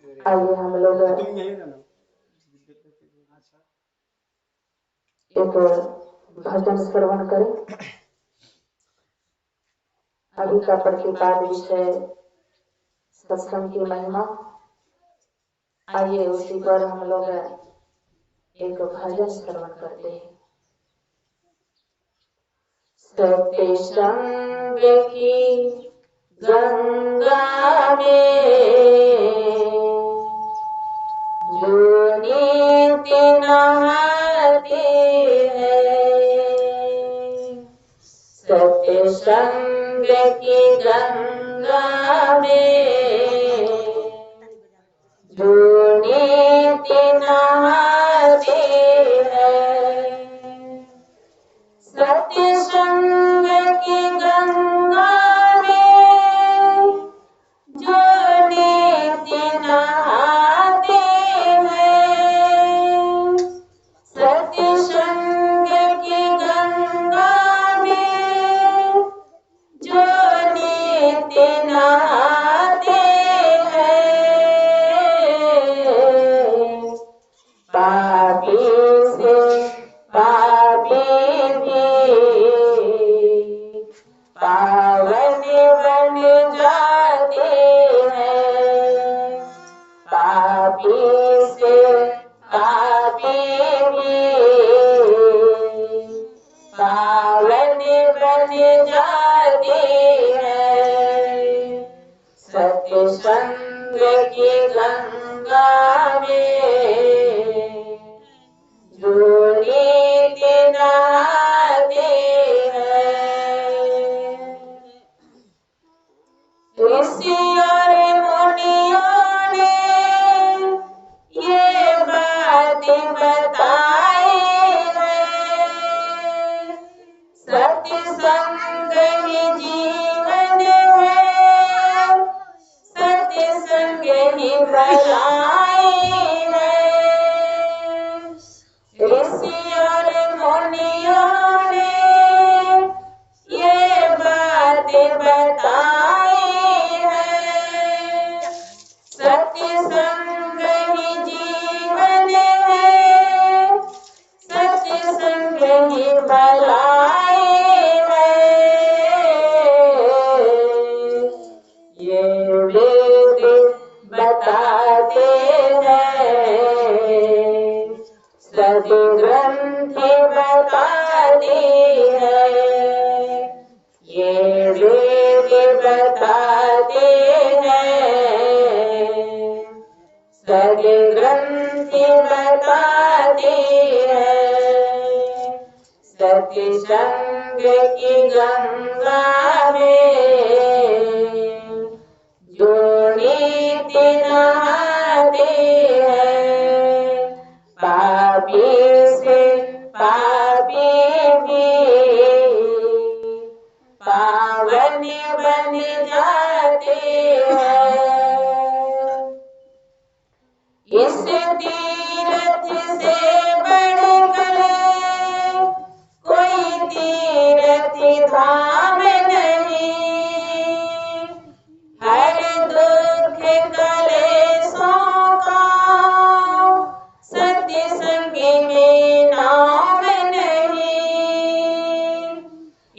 आइए हम लोग एक भजन श्रवण करें। अभी का प्रतिपाद विषय सत्संग की महिमा। आइए उसी पर हम लोग एक भजन श्रवण करते हैं। सत्य संग की गंगा में जो नीति नहाती है, सत्य संग की गंगा में जो नीति नहाती है, सत्य संग की गंगा में जो नीति नहाती है, सत्य संग की गंगा में जो नीति नहाती है, पापी से पापी पावन बन जाते हैं, पापी से पापी भी पावन बन जाते हैं, सत्य संग की गंगा में जो नीति नहाती है। ऋषि और मुनियों ने ये बात बताई है, सत्य संग ही जीवन है, सत्य संग ही भलाई है। ऋषि और मुनियों ने ये बात बताई है, सत्य संग ही जीवन है, सत्य संग ही भलाई है। ये वेद बताते हैं, सद्ग्रंथ बताते हैं, ये वेद बताते हैं, सद्ग्रंथ बताते हैं, सत्य संग की गंगा में जो नीति नहाती है, पापी से पापी भी पावन बन जाते हैं। इस तीर्थ से बढ़कर कोई तीर्थ धाम नहीं, हर दुख कलेशों का सत्य संग में नाम नहीं।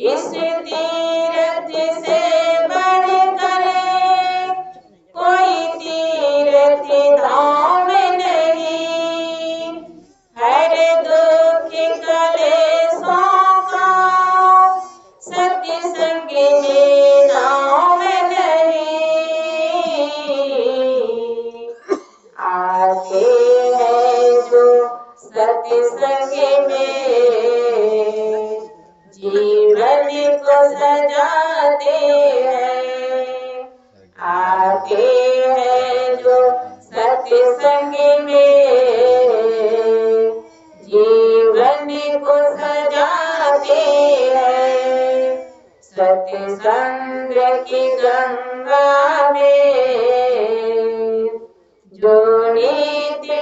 इस तीर्थ से बढ़कर कोई तीर्थ धाम नहीं, हर दुख कलेशों का सत्य संग में नाम नहीं। आते हैं जो सत्य संग में जीवन को सजाते हैं, आते हैं जो सत्य संग में जीवन को सजाते हैं, सत्य संग की गंगा में जो नीति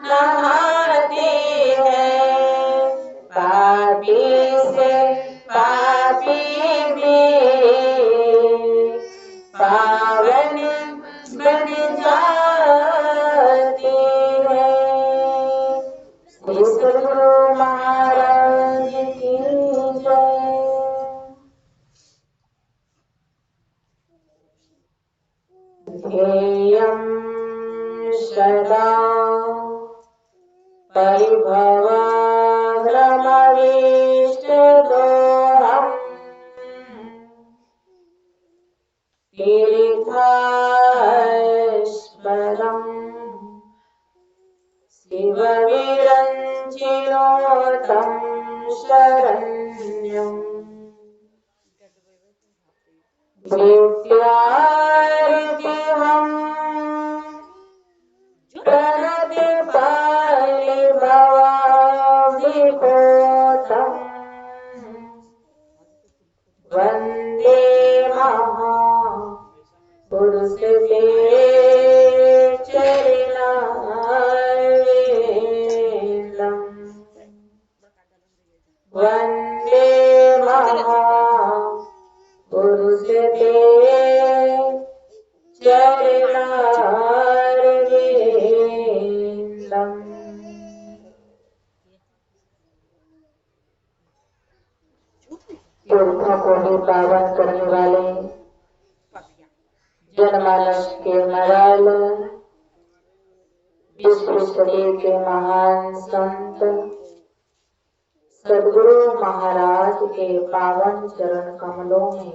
नहाती है, पापी से पापी भी पावन बन जा आरती है। श्री सद्गुरु महाराज की जय। ध्येयं सदा परिभवाग्रमविष्टदोहम् तीर्थास्पदम् शिवविरञ्चिनोतं शरण्यम् धृत्यार्तिहम् प्रणतिपालिभवाब्धिपोतम् वन्दे महापुरुषते चरणारविन्दम् वन्दे महापुरुषते चरणारविन्दम्। तीर्थों को भी पावन करने वाले जनमानस के मराल विश्व शरीर के महान संत सद्गुरु महाराज के पावन चरण कमलों में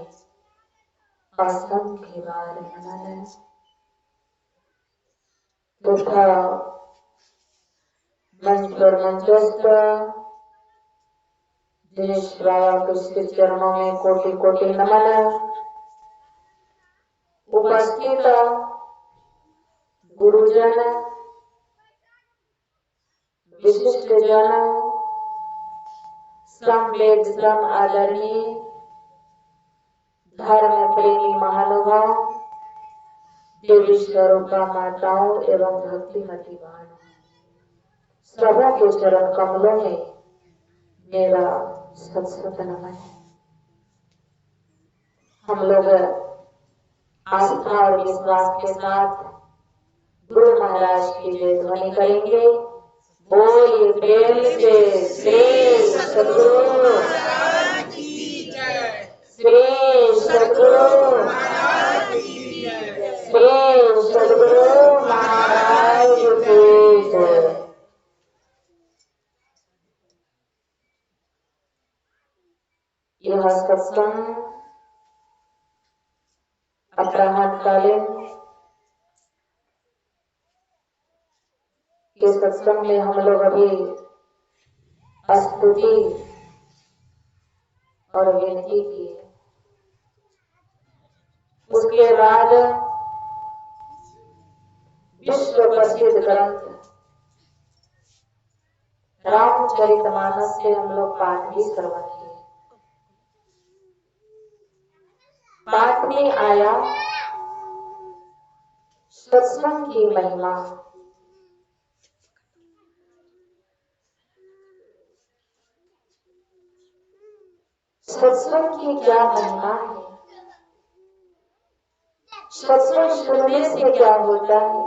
असंख्य बार नमन तथा मंच पर मंचस्थ दिनेश बाबा के चरणों में कोटि कोटि नमन। उपस्थित गुरुजन विशिष्ट जन समवेद सम आदरणीय धर्म प्रेमी महानुभाव देवी स्वरूपा माताओं एवं भक्तिमती बहनों सबों के चरण कमलों में मेरा सत सत नमन है। हम लोग आस्था और विश्वास के साथ गुरु महाराज की जय ध्वनि करेंगे। बोलिए प्रेम से श्री सद्गुरु महाराज की जय। श्री सद्गुरु महाराज की जय। श्री सद्गुरु महाराज की जय। यह सत्संग अपराह्नकालीन के सत्संग में हम लोग अभी स्तुति और विनती की। उसके बाद विश्व प्रसिद्ध ग्रंथ रामचरितमानस से हम लोग पाठ भी श्रवण किए। पाठ में आया सत्संग की महिमा। सत्संग की क्या महिमा है, सत्संग सुनने से क्या होता है।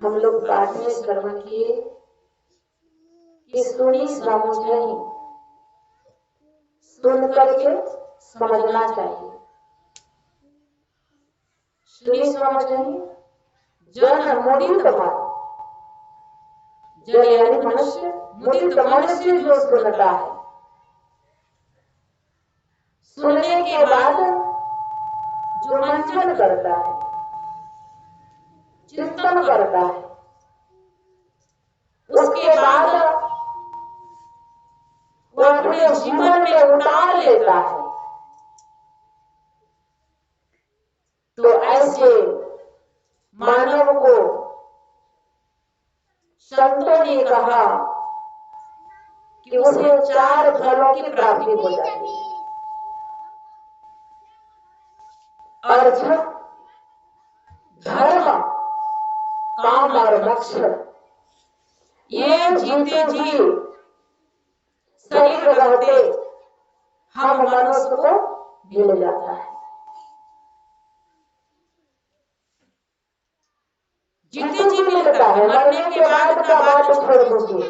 हम लोग पाठ में श्रवण किए कि सुनी समझी, सुन करके समझना चाहिए। सुनी समझी जन मुदित मन, जन यानी मनुष्य, मुदित मन से जो सुनता है, सुनने के बाद जो मंथन करता है, चिंतन करता है, उसके बाद वो अपने जीवन में उतार लेता है। तो ऐसे मानव को संतों ने कहा कि उसे 4 फलों की प्राप्ति हो जाती है। अर्थ, धर्म, काम और मोक्ष। ये जीते जी शरीर रहते हम मनुष्य को मिल जाता है। मरने के बाद का बात छोड़ दीजिए,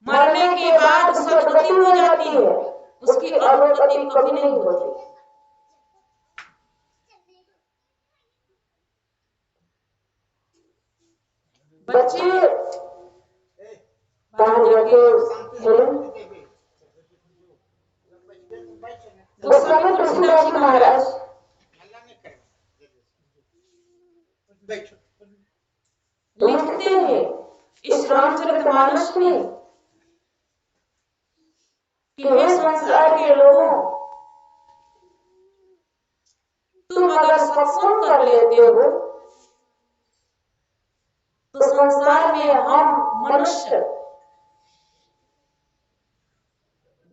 मरने के बाद सदगति हो जाती है, उसकी अधोगति कभी नहीं होती। बच्चे बाहर जाके खेले। गोस्वामी तुलसीदास जी महाराज लिखते हैं इस रामचरितमानस में कि हे संसार के लोगों, तुम अगर सत्संग कर लेते हो तो संसार में हम मनुष्य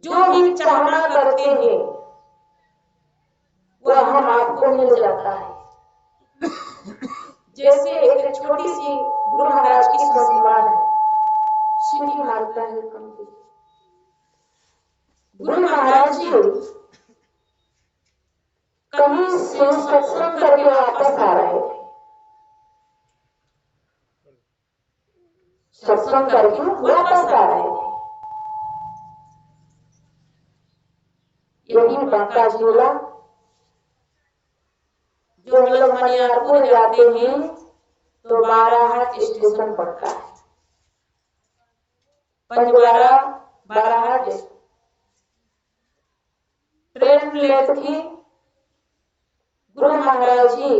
जो भी चाहना करते हैं वह हम आपको मिल जाता है। जैसे एक छोटी सी गुरु महाराज की संस्मरण है, सीटी मारता है कम। गुरु महाराज जी कहीं से सत्संग करके वापस आ रहे थे, सत्संग करके वापस आ रहे थे। यही बांका जिला जो हम लोग मनियारपुर जाते हैं तो बाराहाट स्टेशन पड़ता है, पंजवारा बाराहाट ट्रेन लेट थी। गुरु महाराज जी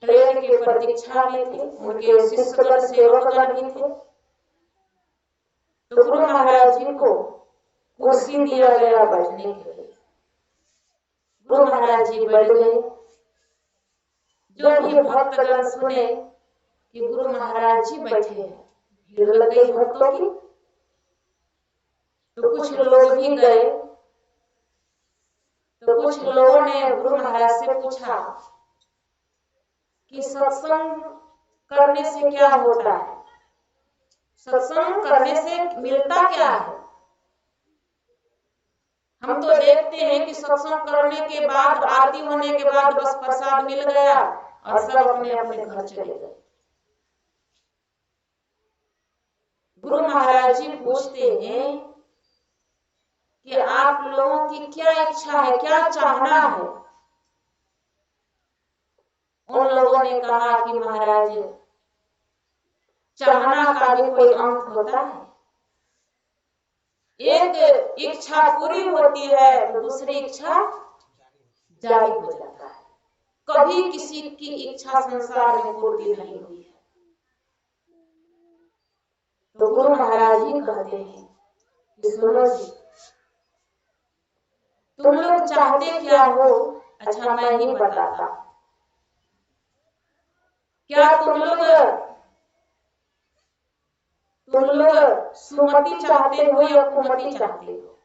ट्रेन की प्रतीक्षा में थे, उनके शिष्यगण सेवकगण भी थे। तो गुरु महाराज जी को कुर्सी दिया गया बैठने के लिए। गुरु महाराज जी बैठ गए। जो भी भक्तगण सुने कि गुरु महाराज जी बैठे हैं, भीड़ लग गई भक्तों की। तो कुछ लोग भी गए, तो कुछ लोगों ने गुरु महाराज से पूछा कि सत्संग करने से क्या होता है, सत्संग करने से मिलता क्या है। हम तो देखते हैं कि सत्संग करने के बाद, आरती होने के बाद बस प्रसाद मिल गया और सब अपने अपने घर चले गए। गुरु महाराज जी पूछते हैं कि आप लोगों की क्या इच्छा है, क्या चाहना है। उन लोगों ने कहा कि महाराज चाहना का भी कोई अंत होता है, एक इच्छा पूरी होती है तो दूसरी इच्छा जारी हो जाता है। कभी किसी की इच्छा संसार में पूरी नहीं हुई है। तो गुरु महाराज जी कहते हैं कि सुनो जी, तुम लोग चाहते क्या हो, अच्छा मैं ही बताता। क्या तुम लोग सुमति चाहते हो या कुमति चाहते हो?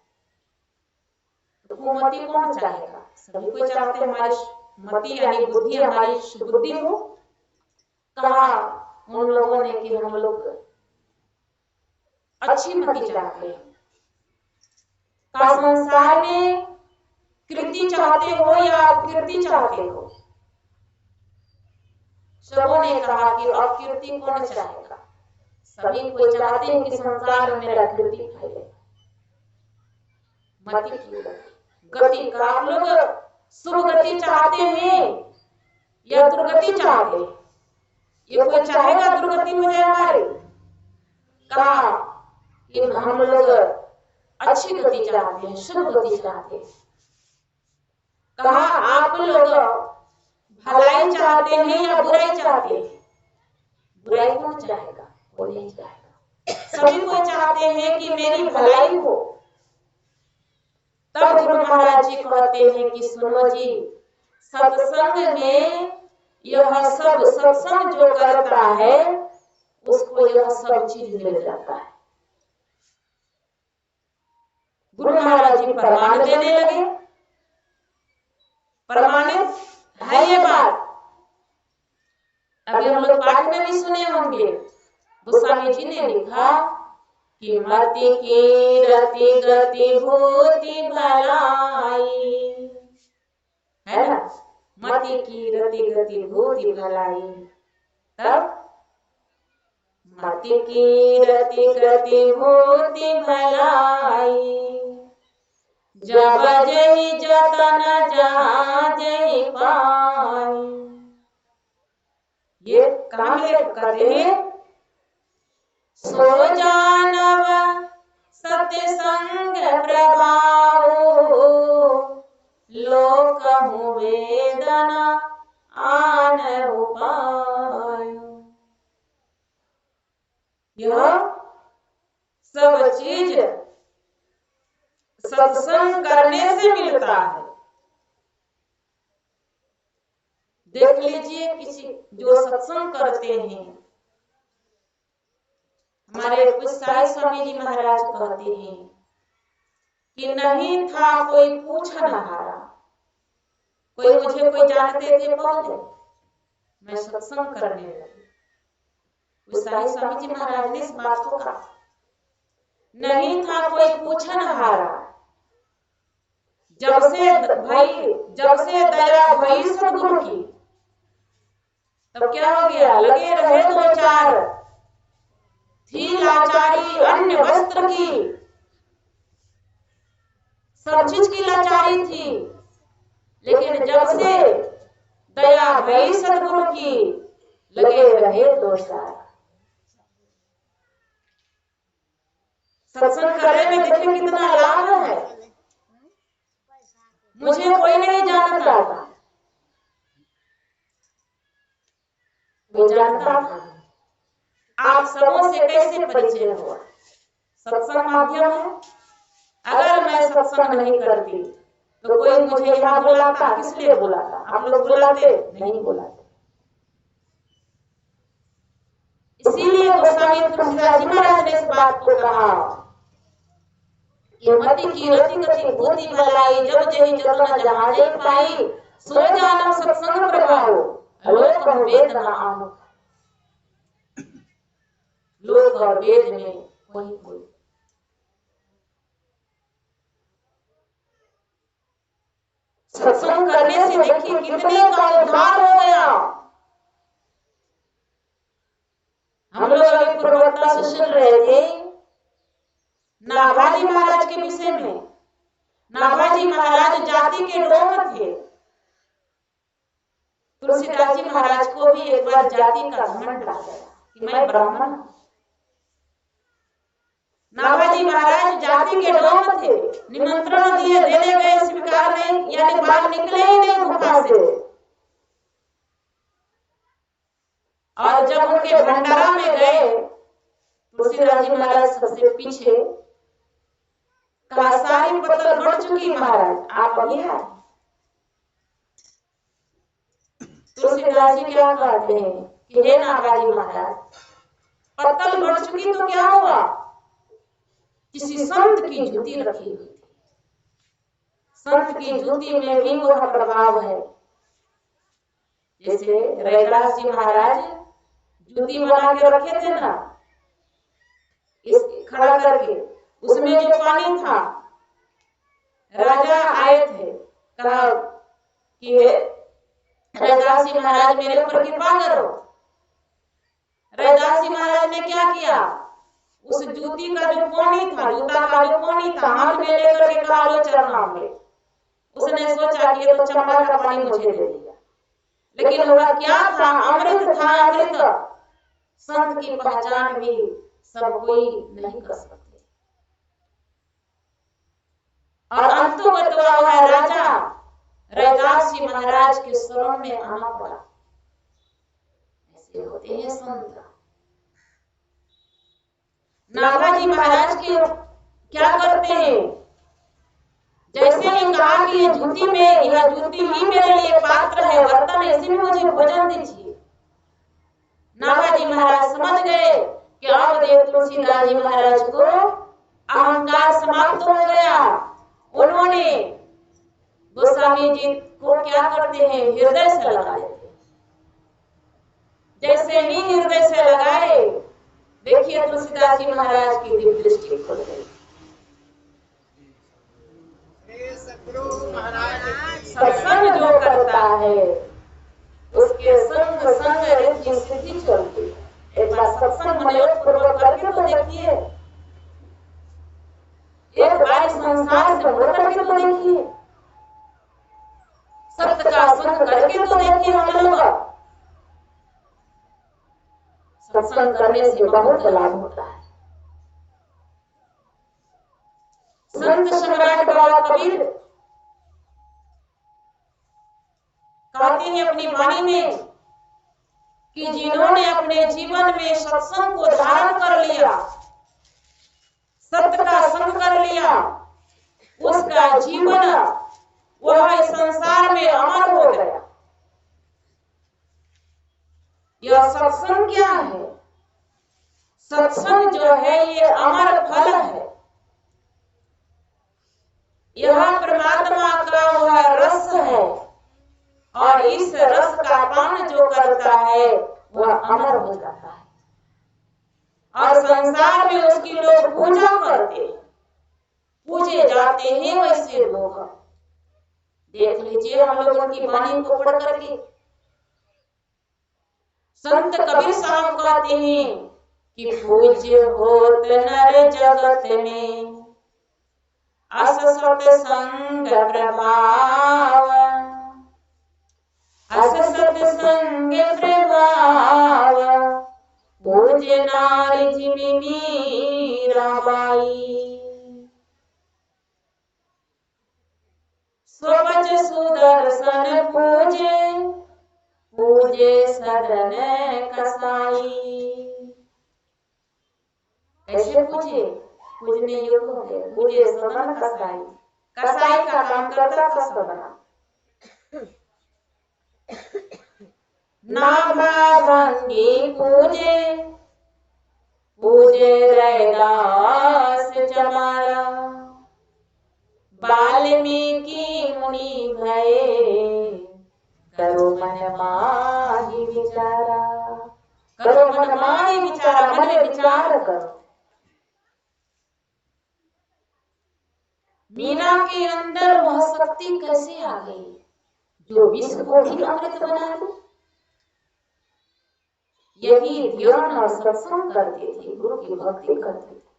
तो कुमति कौन चाहेगा? सभी कोई चाहते हमारी मति यानी बुद्धि, हमारी सुबुद्धि हो। कहा उन लोगों ने कि हम लोग अच्छी मति चाहते हैं। का संसार में कृति चाहते हो या अपकीर्ति चाहते हो? सबों ने कहा कि अपकीर्ति कौन चाहेगा? सभी कोई चाहते हैं कि संसार में मेरा कीर्ति फैले। मति की गति का आप लोग शुभ गति चाहते हैं या दुर्गति चाहते हैं? ये कोई चाहेगा दुर्गति हो जाए हमारी? कहा कि हम लोग अच्छी गति चाहते हैं, शुभ गति चाहते हैं। कहा आप लोग भलाई चाहते हैं या बुराई चाहते हैं? बुराई कौन चाहेगा? कोई नहीं चाहेगा। सभी कोई चाहते हैं कि मेरी भलाई हो। तब गुरु महाराज जी कहते हैं कि सुनो जी, सत्संग में यह सब, सत्संग जो करता है उसको यह सब चीज मिल जाता है। गुरु महाराज जी प्रमाण देने लगे। प्रमाणित है ये बात, अभी हम लोग पाठ में भी सुने होंगे। गोस्वामी जी ने लिखा कि मति की रति गति भूति भलाई, है ना, मति की रति गति भूति भलाई। तब मति की रति गति होती भलाई, जब जही जतन जहाँ जही पाई। ये कहाँ मिले कहते हैं, सो जानव सत्संग प्रभाव, लोकहु वेदना आन उपाय। यह सब चीज सत्संग करने से मिलता है। देख लीजिए किसी जो सत्संग करते हैं, हमारे साई स्वामी जी महाराज कहते हैं कि नहीं था कोई पूछन हारा, कोई मुझे कोई जानते थे पहले, मैं सत्संग करने लगी। साई स्वामी जी महाराज ने इस बात को कहा, नहीं था कोई पूछन हारा, जब से दया भई सतगुरु की, तब क्या हो गया, लगे रहे दो चार, थी लाचारी अन्य वस्त्र की, सब चीज की लाचारी थी, लेकिन जब से दया भई सतगुरु की, लगे रहे दो चार। सत्संग करने में देखिए कितना लाभ है। मुझे कोई नहीं जानता था, मैं जानता था। आप सबों से कैसे परिचय हुआ, सत्संग माध्यम है। अगर मैं सत्संग नहीं करती तो कोई मुझे यहाँ बुलाता, किस लिए बुलाता, आप लोग बुलाते नहीं बुलाते। इसीलिए गोस्वामी तुलसीदास जी महाराज ने इस बात को कहा कि मति की रति गति होती भलाई, जब जही जतन जहाँ जही पाई, सो जानव सत्संग प्रभाव, लोक वेद न आनो। लोक और वेद में वही कोई। सत्संग करने से देखिए कितने का उद्धार हो गया। हम लोग अभी पूर्वता से सुन रहे थे नाभाजी महाराज के विषय में। नाभाजी महाराज जाति के लोग थे। तुलसीदास जी महाराज को भी एक बार जाति का घमंड आ गया कि मैं ब्राह्मण। नाभाजी महाराज जाति के लोग थे, निमंत्रण दिए, देने गए, स्वीकार नहीं, यानी बाहर निकले ही नहीं गुफा से। और जब उनके भंडारा में गए, तुलसीदास जी महाराज सबसे पीछे, कहा सारी पत्तल बढ़ चुकी महाराज, आप अभी आए। तुलसीदास जी क्या कहते हैं कि हे नाभाजी महाराज, पत्तल बढ़ चुकी तो क्या हुआ, किसी संत की जूती रखी हुई थी। संत की जूती में भी वह प्रभाव है। जैसे रैदास जी महाराज जूती बना के रखे थे ना, इस खड़ा करके, उसमें जो पानी था, राजा आए थे, कहा कि रैदास जी महाराज मेरे ऊपर कृपा करो। रैदास जी महाराज ने क्या किया, उस जूती का जो पोनी था, जूता का जो पोनी था, हाथ में लेकर के कहा लो चरना में। उसने सोचा कि ये तो चंबा का पानी मुझे दे दिया, लेकिन वह क्या था, अमृत था, अमृत। संत की पहचान भी सब कोई नहीं कर सकते। और अंततः वह राजा रैदास जी महाराज के शरण में आना पड़ा। ऐसे होते हैं संत। नाभाजी महाराज के क्या करते हैं, जैसे ही कहा कि ये जूती में, यह जूती ही मेरे लिए पात्र है, बर्तन है, इसी में मुझे भोजन दीजिए। नाभाजी महाराज समझ गए कि अब देव तुलसीदास जी महाराज को अहंकार समाप्त हो गया। उन्होंने गोस्वामी जी को क्या करते हैं, हृदय से लगा लेते। जैसे ही हृदय से लगाए, देखिए तुलसीदास जी महाराज की दिव्य दृष्टि खुल गई। सत्संग जो करता है उसके संग संग रिद्धि सिद्धि चलती है। एक बार सत्संग मनोयोग पूर्वक करके तो देखिए, एक बार संसार से मुड़ करके तो देखिए, सत्य का संग करके तो देखिए। हम लोग सत्संग करने से बहुत लाभ होता है। संत सम्राट बाबा कबीर कहते हैं अपनी वाणी में कि जिन्होंने अपने जीवन में सत्संग को धारण कर लिया, सत्य का संग कर लिया, उसका जीवन वह इस संसार में अमर हो गया। यह सत्संग क्या है? सत्संग जो है ये अमर फल है। यह परमात्मा का वह रस है और इस रस का पान जो करता है वह अमर हो जाता है और संसार में उसकी लोग पूजा करते हैं, पूजे जाते हैं वैसे लोग। देख लीजिए हम लोग उनकी वाणी को पढ़ करके। संत कबीर साहब कहते हैं कि पूज्य होत नर जगत में अस सत्संग प्रभाव, अस सत्संग प्रभाव, पूज्य नारी जिमि मीराबाई। स्वबच सुदर्शन पूजे, पूजे सदन कसाई। कैसे पूजे? पूजने योग्य हो गए। पूजे सदन कसाई, कसाई का काम करता था सदन। नाभा भंगी पूजे, पूजे रैदास चमारा। वाल्मीकि मुनि भये, करो मन माहि विचारा। करो मन माहि विचारा, मन में विचार करो। मीरा के अंदर वह शक्ति कैसे आ गई जो विष को भी अमृत बना दे? यही ध्यान और सत्संग करते थे, गुरु की भक्ति करते थे।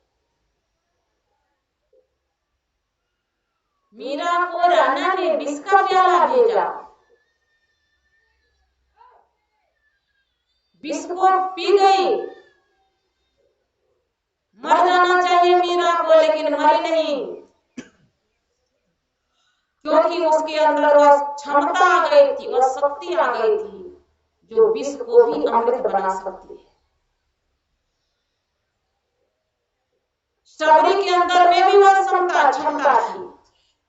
मीरा को राणा ने विष का प्याला भेजा, विष को पी गई। मर जाना चाहिए मीरा को, लेकिन मरी नहीं, क्योंकि उसके अंदर वह क्षमता आ गई थी, वह शक्ति आ गई थी जो विष को भी अमृत बना सकती है। शबरी के अंदर में भी वह क्षमता थी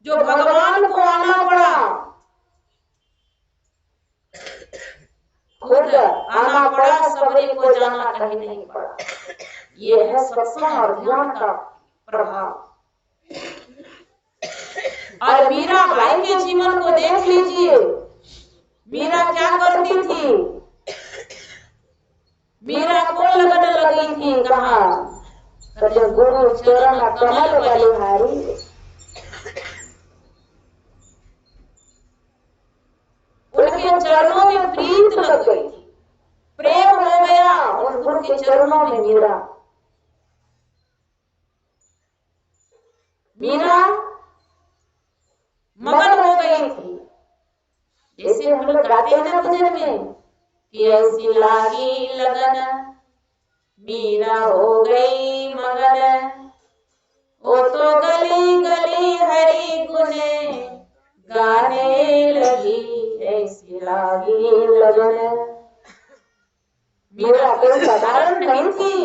जो भगवान को आना पड़ा, खुद आना पड़ा, शबरी को जाना कहीं नहीं पड़ा। ये है सत्संग और ध्यान का प्रभाव। और मीरा बाई के जीवन को देख लीजिए, मीरा क्या करती थी? मीरा को लगन लगी थी कहा? गुरु चरण कमल बलिहारी। उनके चरणों में प्रीत लग गई थी, प्रेम हो गया उन गुरु के चरणों में। मीरा मगन हो गई थी। जैसे हम लोग गाते हैं ना भजन में कि ऐसी लागी लगन मीरा हो गई मगन, वो तो गली गली हरि गुने गाने लगी, ऐसी लागी लगन। मीरा कोई साधारण नहीं थी।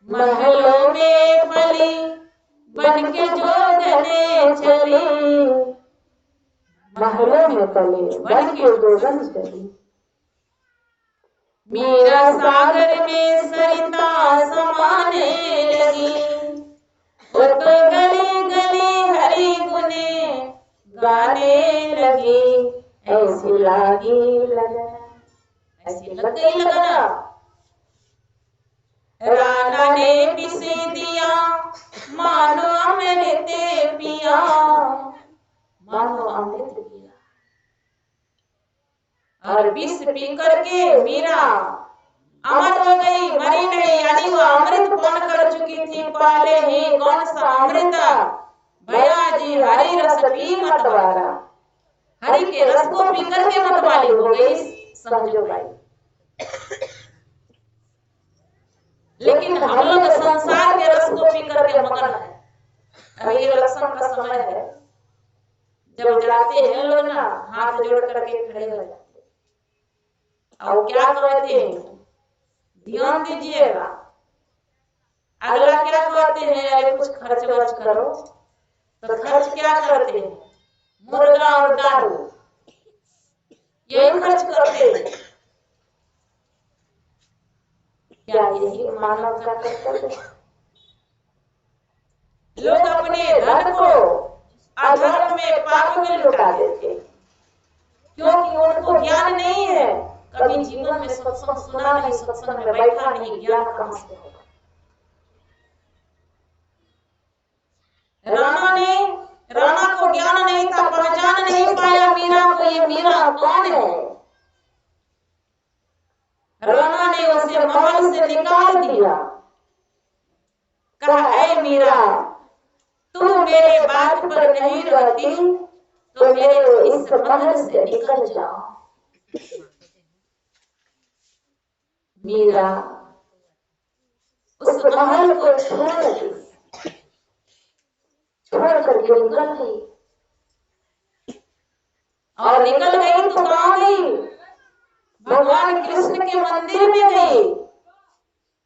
महलों में पली बन के जोगने चली, महलों में पली बन के जोगन चली। मीरा सागर में सरिता समाने लगी, वो तो गली गली हरि गुने गाने लगी, ऐसी लागी लगन। ऐसी लग गई लगन। राणा ने पिसे दिया मानो अमृत पिया, मानो अमृत पिया। और विष पी करके मीरा अमर हो गई मरी नहीं, यानी वो अमृत पान कर चुकी थी पहले ही। कौन सा अमृत? भैया जी हरि रस पी मतवारा। हरि के रस को पी करके मतवाली हो गई सहजो बाई। लेकिन हम लोग संसार के रस को पी करके मगन है। अभी इलेक्शन का समय है, जब जाते हैं लोग ना हाथ जोड़ करके खड़े हो जाते हैं और क्या कहते हैं, ध्यान दीजिएगा। अगला क्या कहते हैं, अरे कुछ खर्च वर्च करो, तो खर्च क्या करते हैं, मुर्गा और दारू, यही खर्च करते हैं। क्या यही मानव का कर्तव्य है? लोग अपने धन को अधर्म में पाप में लुटा देते, क्योंकि उनको ज्ञान नहीं है। कभी जीवन में सत्संग सुना नहीं, सत्संग में बैठा नहीं, ज्ञान कहां से होगा। राणा को ज्ञान नहीं था, पहचान नहीं पाया मीरा को, ये मीरा कौन है। राणा ने उसे महल से निकाल दिया, कहा ऐ मीरा तू मेरे बात पर नहीं रहती तो मेरे इस महल से निकल जाओ। मीरा उस महल को छोड़ करके निकल गई, और निकल गई तो कहां गई, भगवान कृष्ण के मंदिर में गई।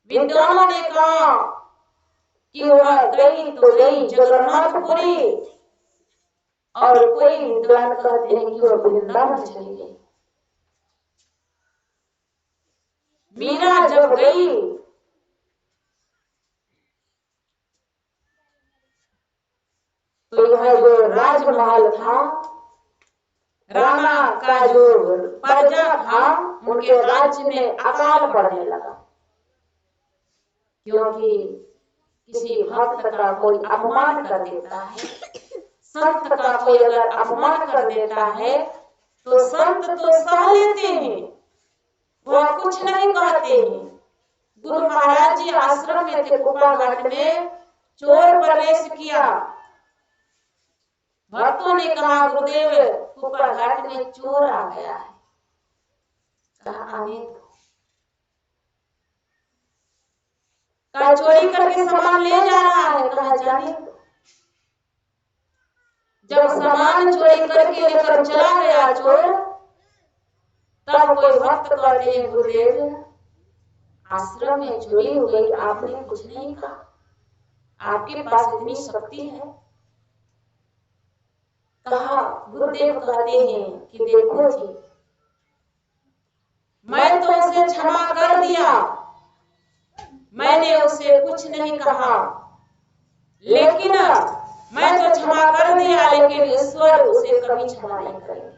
विद्वानों ने कहा कि वह गई तो गई जगन्नाथपुरी, और कोई विद्वान कहते हैं कि वह वृंदावन चली गई। मीरा जब गई तो यह जो राजमहल था, राणा का जो प्रजा था, उनके राज्य में अकाल पड़ने लगा, क्योंकि किसी भक्त का कोई अपमान कर देता है, संत का कोई अगर अपमान कर देता है तो संत तो सह लेते हैं, वह कुछ नहीं कहते हैं। गुरु महाराज जी आश्रम में थे, कुपा घाट में चोर प्रवेश किया। भक्तों ने कहा गुरुदेव कुपा घाट में चोर आ गया है। कहा आने दो। कहा चोरी करके सामान ले जा रहा है। कहा जाने दो। जब सामान चोरी करके लेकर चला गया चोर, तब कोई भक्त कहते हैं गुरुदेव आश्रम में चोरी हो गई, आपने कुछ नहीं कहा, आपके पास इतनी शक्ति है। कहा गुरुदेव कहते हैं कि देखो जी, मैं तो उसे क्षमा कर दिया, मैंने उसे कुछ नहीं कहा, लेकिन मैं तो क्षमा कर दिया, लेकिन ईश्वर उसे कभी क्षमा नहीं करेंगे।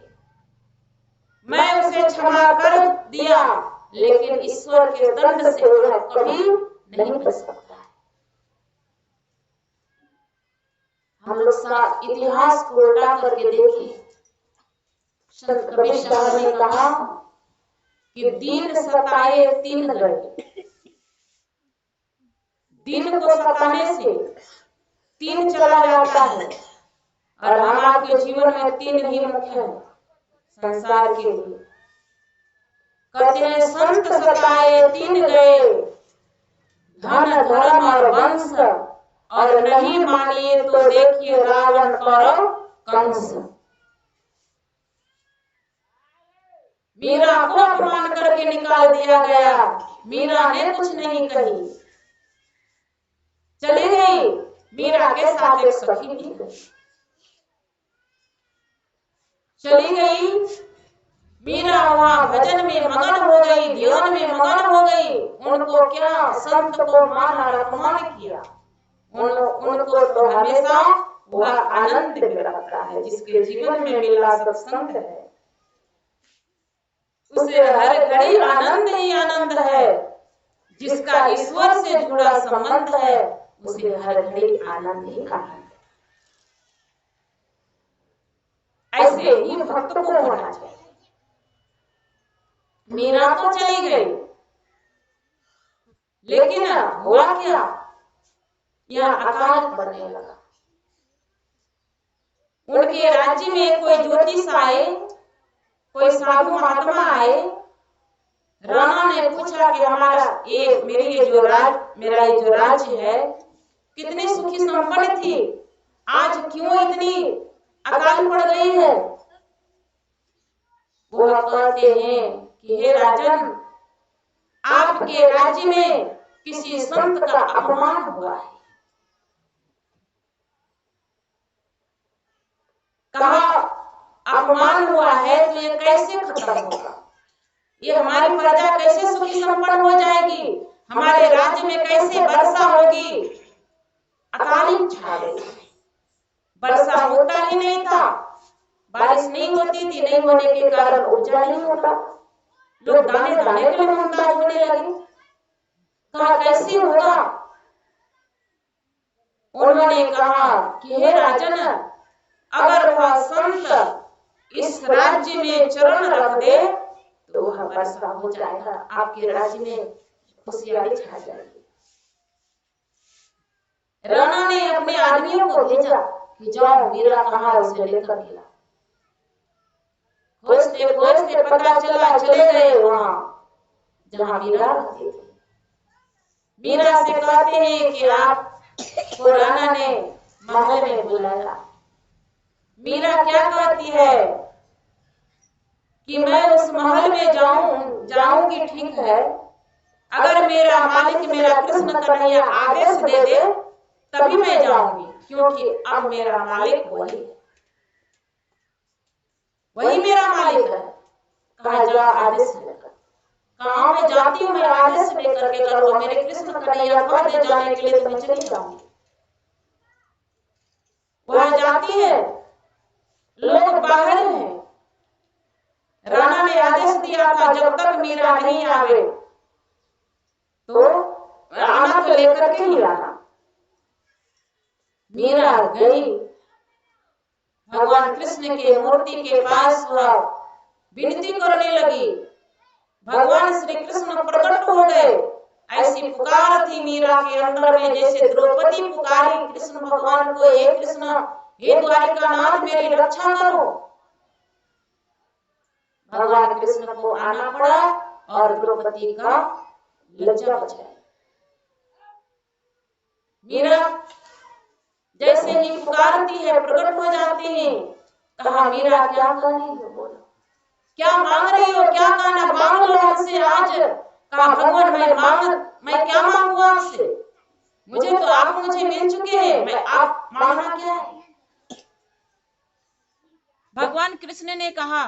मैं उसे क्षमा कर दिया, लेकिन ईश्वर के दंड से वह कभी नहीं बच सकता है। हम लोग इतिहास को उल्टा करके देखें। संत कबीर साहब ने कहा कि दिन सताए तीन गए, दिन को सताने से तीन चला जाता है, और हम आपके जीवन में तीन ही मुख्य है संसार के लिए। कहते हैं संत सताए तीन गए, धन धर्म और वंश, और नहीं मानिए तो देखिए रावण कौरव कंस। मीरा को अपमान करके निकाल दिया गया, मीरा ने कुछ नहीं कही, चली गई। मीरा के साथ एक सखी भी गई, चली गई। मीरा वहां भजन में मगन हो गई, ध्यान में मगन हो गई। उनको क्या संत को मान और अपमान किया, उनको तो हमेशा वह आनंद में रखता है। जिसके जीवन में मिला सत्संग है, उसे हर घड़ी आनंद ही आनंद है। जिसका ईश्वर से जुड़ा संबंध है, उसे हर घड़ी आनंद ही आनंद। ऐसे ही भक्त को होना चाहिए। मीरा तो चली गई, लेकिन हुआ क्या, यहाँ अकाल पड़ने लगा। उनके राज्य में कोई ज्योतिष आए, कोई साधु महात्मा आए। राणा ने पूछा कि हमारा मेरा ये जो राज्य है कितनी सुखी संपन्न थी, आज क्यों इतनी अकाल पड़ गई है। वो कहते हैं कि हे राजन, आपके राज्य में किसी संत का अपमान हुआ है। कहा अपमान हुआ है तो ये कैसे खत्म होगा, ये हमारी प्रजा कैसे सुखी संपन्न हो जाएगी, हमारे राज्य में कैसे वर्षा होगी। अकाली छा गई, वर्षा होता ही नहीं था, बारिश नहीं होती थी, नहीं होने के कारण उपजा नहीं होता, लोग दाने दाने के लिए मुमताज होने लगे। कहा कैसे होगा। उन्होंने कहा कि हे राजन, अगर वह संत इस राज्य में चरण रख दे तो वह वर्षा हो जाएगा, आपके राज्य में खुशहाली छा जाएगी। राणा ने अपने आदमियों को भेजा कि जाओ मीरा कहाँ है उसे लेकर मिला। खोजते खोजते पता चला, चले गए वहां जहाँ मीरा रहती थी। मीरा से कहते हैं कि आपको राणा ने महल में बुलाया। मीरा क्या कहती है कि मैं उस महल में जाऊंगी ठीक है, अगर मेरा मालिक मेरा कृष्ण कन्हैया आदेश दे दे तभी मैं जाऊंगी, क्योंकि अब मेरा मालिक वही मेरा मालिक है। कहा जा आदेश लेकर। कहा मैं जाती हूँ, मैं आदेश लेकर के करूँगा, मेरे कृष्ण कन्हैया कह दे जाने के लिए तो मैं चली जाऊंगी। वह जाती है, लोग बाहर हैं। राणा ने आदेश दिया था जब तक मीरा नहीं आवे तो आना तो लेकर के ही आना। मीरा गई, भगवान कृष्ण के मूर्ति के पास वह विनती करने लगी। भगवान श्री कृष्ण प्रकट हो गए। ऐसी पुकार थी मीरा के अंदर में जैसे द्रौपदी पुकारी कृष्ण भगवान को, हे कृष्ण, हे द्वारिकानाथ, मेरी रक्षा करो। भगवान कृष्ण को आना पड़ा और द्रौपदी का लज्जा बचाया। मीरा जैसे ही पुकारती है प्रकट हो जाती है। कहा मीरा क्या कर रही हो, बोलो क्या मांग रही हो, क्या कहना, मांग लो हमसे आज। कहा भगवान मैं क्या मांगू आपसे, मुझे तो आप मुझे मिल चुके हैं, मैं आप मांगना क्या है। भगवान कृष्ण ने कहा